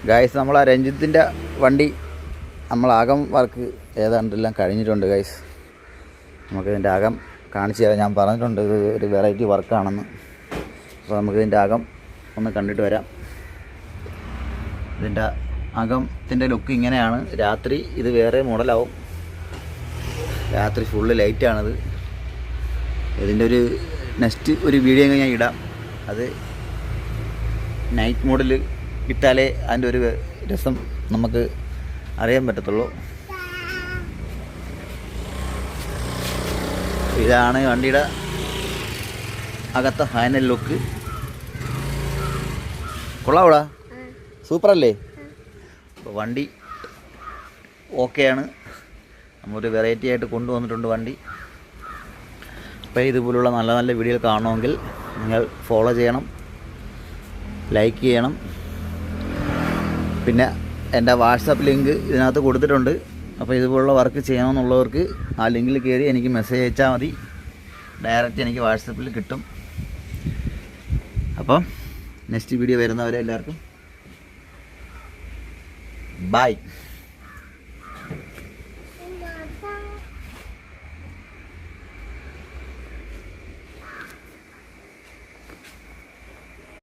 Guys, നമ്മൾ ആ രഞ്ജിത്തിൻ്റെ വണ്ടി നമ്മളകം വർക്ക് ഏതാണ്ടെല്ലാം കഴിഞ്ഞിട്ടുണ്ട് ഗൈസ്. നമുക്കിതിൻ്റെ അകം കാണിച്ചു തരാം. ഞാൻ പറഞ്ഞിട്ടുണ്ട് ഇത് ഒരു വെറൈറ്റി വർക്കാണെന്ന്. അപ്പോൾ നമുക്കിതിൻ്റെ അകം ഒന്ന് കണ്ടിട്ട് വരാം. ഇതിൻ്റെ അകത്തിൻ്റെ ലുക്ക് ഇങ്ങനെയാണ്. രാത്രി ഇത് വേറെ മോഡലാവും. രാത്രി ഫുള്ള് ലൈറ്റാണിത്. ഇതിൻ്റെ ഒരു നെക്സ്റ്റ് ഒരു വീഡിയോ ഞാൻ ഇടാം. അത് നൈറ്റ് മോഡിൽ ഇട്ടാലേ അതിൻ്റെ ഒരു രസം നമുക്ക് അറിയാൻ പറ്റത്തുള്ളൂ. ഇതാണ് വണ്ടിയുടെ അകത്തെ ഫൈനൽ ലുക്ക്. കൊള്ളാവൂടാ, സൂപ്പറല്ലേ? അപ്പോൾ വണ്ടി ഓക്കെയാണ്. നമ്മളൊരു വെറൈറ്റി ആയിട്ട് കൊണ്ടുവന്നിട്ടുണ്ട് വണ്ടി. അപ്പോൾ ഇതുപോലുള്ള നല്ല നല്ല വീഡിയോ കാണണമെങ്കിൽ നിങ്ങൾ ഫോളോ ചെയ്യണം, ലൈക്ക് ചെയ്യണം. പിന്നെ എൻ്റെ വാട്സാപ്പ് ലിങ്ക് ഇതിനകത്ത് കൊടുത്തിട്ടുണ്ട്. അപ്പോൾ ഇതുപോലുള്ള വർക്ക് ചെയ്യണമെന്നുള്ളവർക്ക് ആ ലിങ്കിൽ കയറി എനിക്ക് മെസ്സേജ് അയച്ചാൽ മതി. ഡയറക്റ്റ് എനിക്ക് വാട്സാപ്പിൽ കിട്ടും. അപ്പം നെക്സ്റ്റ് വീഡിയോ വരുന്നവരെ എല്ലാവർക്കും ബൈ.